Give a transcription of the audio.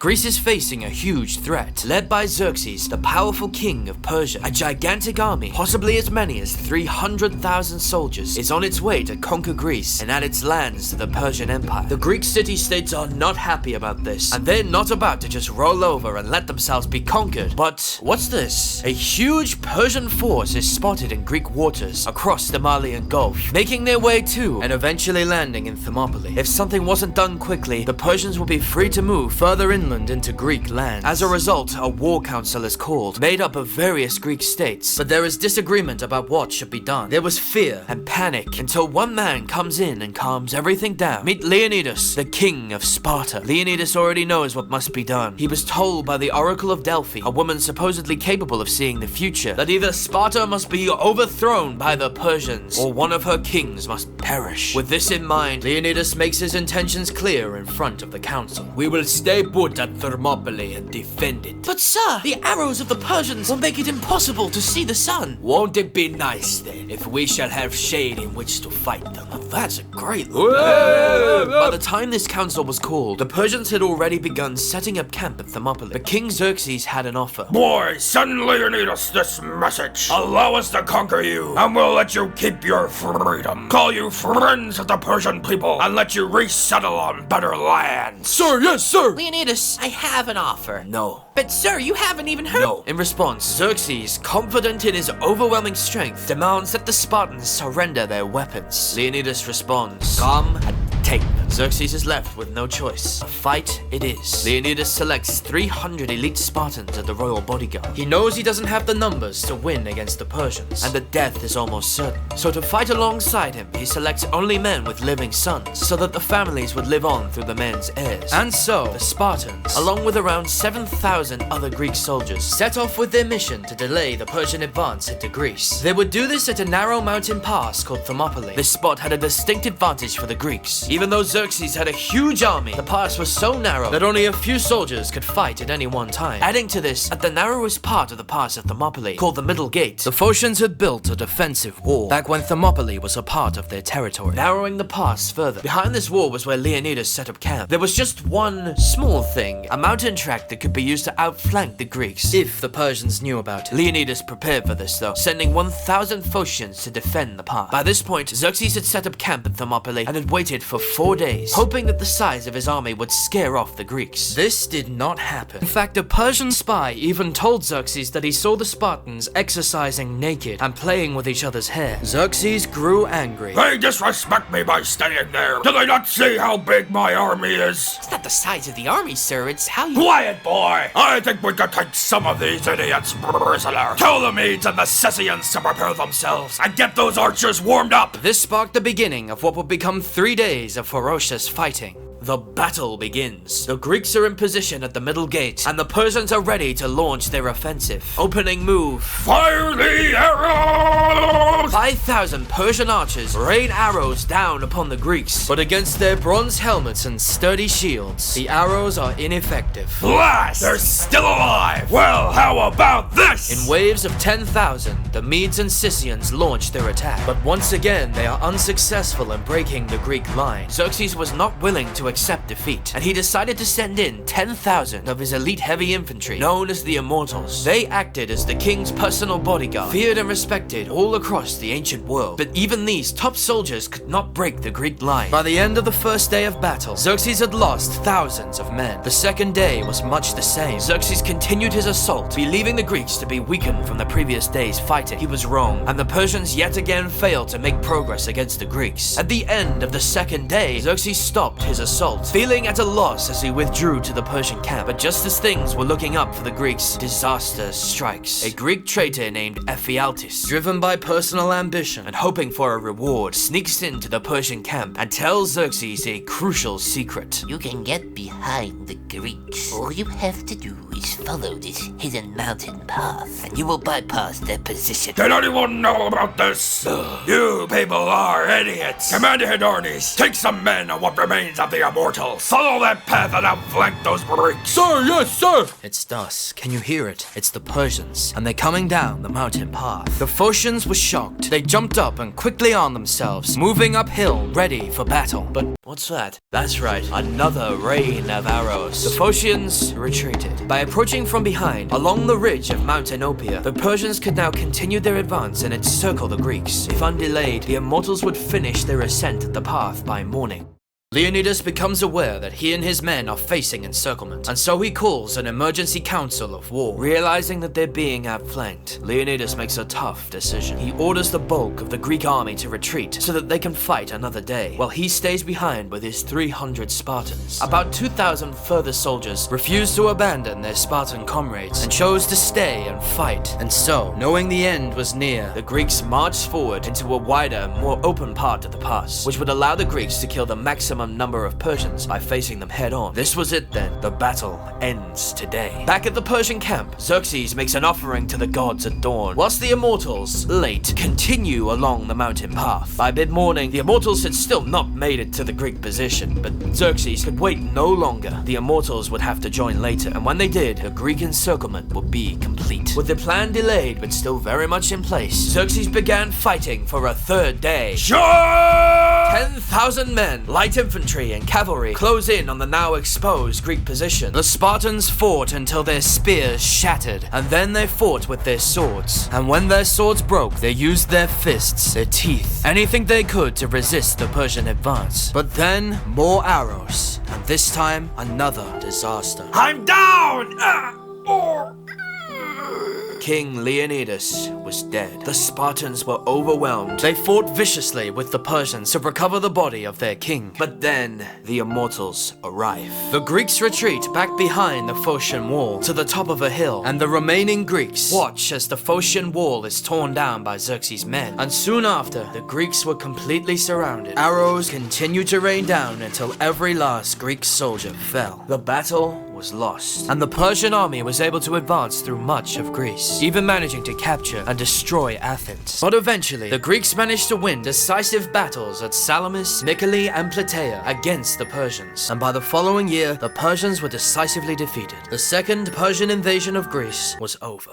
Greece is facing a huge threat, led by Xerxes, the powerful king of Persia. A gigantic army, possibly as many as 300,000 soldiers, is on its way to conquer Greece and add its lands to the Persian Empire. The Greek city-states are not happy about this, and they're not about to just roll over and let themselves be conquered. But what's this? A huge Persian force is spotted in Greek waters across the Malian Gulf, making their way to and eventually landing in Thermopylae. If something wasn't done quickly, the Persians will be free to move further inland into Greek lands. As a result, a war council is called, made up of various Greek states, but there is disagreement about what should be done. There was fear and panic until one man comes in and calms everything down. Meet Leonidas, the king of Sparta. Leonidas already knows what must be done. He was told by the Oracle of Delphi, a woman supposedly capable of seeing the future, that either Sparta must be overthrown by the Persians or one of her kings must perish. With this in mind, Leonidas makes his intentions clear in front of the council. We will stay put at Thermopylae and defend it. But sir, the arrows of the Persians will make it impossible to see the sun. Won't it be nice then, if we shall have shade in which to fight them? Oh, that's a great By the time this council was called, the Persians had already begun setting up camp at Thermopylae. But King Xerxes had an offer. Boy, send Leonidas this message. Allow us to conquer you, and we'll let you keep your freedom. Call you friends of the Persian people, and let you resettle on better lands. Sir, yes, sir. Leonidas, I have an offer. No. But sir, you haven't even heard. No. In response, Xerxes, confident in his overwhelming strength, demands that the Spartans surrender their weapons. Leonidas responds, come and take them. Xerxes is left with no choice. A fight it is. Leonidas selects 300 elite Spartans as the royal bodyguard. He knows he doesn't have the numbers to win against the Persians, and that death is almost certain. So to fight alongside him, he selects only men with living sons, so that the families would live on through the men's heirs. And so, the Spartans, along with around 7,000 other Greek soldiers, set off with their mission to delay the Persian advance into Greece. They would do this at a narrow mountain pass called Thermopylae. This spot had a distinct advantage for the Greeks. Even though Xerxes had a huge army, the pass was so narrow that only a few soldiers could fight at any one time. Adding to this, at the narrowest part of the pass of Thermopylae, called the Middle Gate, the Phocians had built a defensive wall back when Thermopylae was a part of their territory, narrowing the pass further. Behind this wall was where Leonidas set up camp. There was just one small thing, a mountain track that could be used to outflank the Greeks, if the Persians knew about it. Leonidas prepared for this though, sending 1,000 Phocians to defend the pass. By this point, Xerxes had set up camp at Thermopylae and had waited for 4 days, hoping that the size of his army would scare off the Greeks. This did not happen. In fact, a Persian spy even told Xerxes that he saw the Spartans exercising naked and playing with each other's hair. Xerxes grew angry. They disrespect me by staying there. Do they not see how big my army is? It's not the size of the army, sir. It's how you... Quiet, boy! I think we could take some of these idiots prisoner. Tell the Medes and the Scythians to prepare themselves and get those archers warmed up. This sparked the beginning of what would become 3 days of ferocious fighting. The battle begins. The Greeks are in position at the Middle Gate, and the Persians are ready to launch their offensive. Opening move. Fire the arrows! 5,000 Persian archers rain arrows down upon the Greeks, but against their bronze helmets and sturdy shields, the arrows are ineffective. Blast! They're still alive! Well, how about this? In waves of 10,000, the Medes and Scythians launch their attack, but once again they are unsuccessful in breaking the Greek line. Xerxes was not willing to accept defeat, and he decided to send in 10,000 of his elite heavy infantry, known as the Immortals. They acted as the king's personal bodyguard, feared and respected all across the ancient world. But even these top soldiers could not break the Greek line. By the end of the first day of battle, Xerxes had lost thousands of men. The second day was much the same. Xerxes continued his assault, believing the Greeks to be weakened from the previous day's fighting. He was wrong, and the Persians yet again failed to make progress against the Greeks. At the end of the second day, Xerxes stopped his assault, feeling at a loss as he withdrew to the Persian camp. But just as things were looking up for the Greeks, disaster strikes. A Greek traitor named Ephialtes, driven by personal ambition and hoping for a reward, sneaks into the Persian camp and tells Xerxes a crucial secret. You can get behind the Greeks. All you have to do is follow this hidden mountain path, and you will bypass their position. Did anyone know about this? You people are idiots. Commander Hydarnes, take some men and what remains of the immortals! Follow that path and outflank those Greeks! Sir, yes, sir! It's dusk. Can you hear it? It's the Persians, and they're coming down the mountain path. The Phocians were shocked. They jumped up and quickly armed themselves, moving uphill, ready for battle. But what's that? That's right, another rain of arrows. The Phocians retreated. By approaching from behind, along the ridge of Mount Oenopion, the Persians could now continue their advance and encircle the Greeks. If undelayed, the Immortals would finish their ascent at the path by morning. Leonidas becomes aware that he and his men are facing encirclement, and so he calls an emergency council of war. Realizing that they're being outflanked, Leonidas makes a tough decision. He orders the bulk of the Greek army to retreat so that they can fight another day, while he stays behind with his 300 Spartans. About 2,000 further soldiers refused to abandon their Spartan comrades and chose to stay and fight. And so, knowing the end was near, the Greeks marched forward into a wider, more open part of the pass, which would allow the Greeks to kill the maximum number of Persians by facing them head on. This was it then. The battle ends today. Back at the Persian camp, Xerxes makes an offering to the gods at dawn, whilst the Immortals, late, continue along the mountain path. By mid-morning, the Immortals had still not made it to the Greek position, but Xerxes could wait no longer. The Immortals would have to join later, and when they did, the Greek encirclement would be complete. With the plan delayed but still very much in place, Xerxes began fighting for a third day. 10,000 men, light infantry and cavalry, close in on the now exposed Greek position. The Spartans fought until their spears shattered, and then they fought with their swords. And when their swords broke, they used their fists, their teeth, anything they could to resist the Persian advance. But then, more arrows, and this time, another disaster. I'm down! King Leonidas was dead. The Spartans were overwhelmed. They fought viciously with the Persians to recover the body of their king. But then, the Immortals arrive. The Greeks retreat back behind the Phocian wall to the top of a hill, and the remaining Greeks watch as the Phocian wall is torn down by Xerxes' men. And soon after, the Greeks were completely surrounded. Arrows continued to rain down until every last Greek soldier fell. The battle was lost, and the Persian army was able to advance through much of Greece, even managing to capture and destroy Athens. But eventually, the Greeks managed to win decisive battles at Salamis, Mycale, and Plataea against the Persians, and by the following year, the Persians were decisively defeated. The second Persian invasion of Greece was over.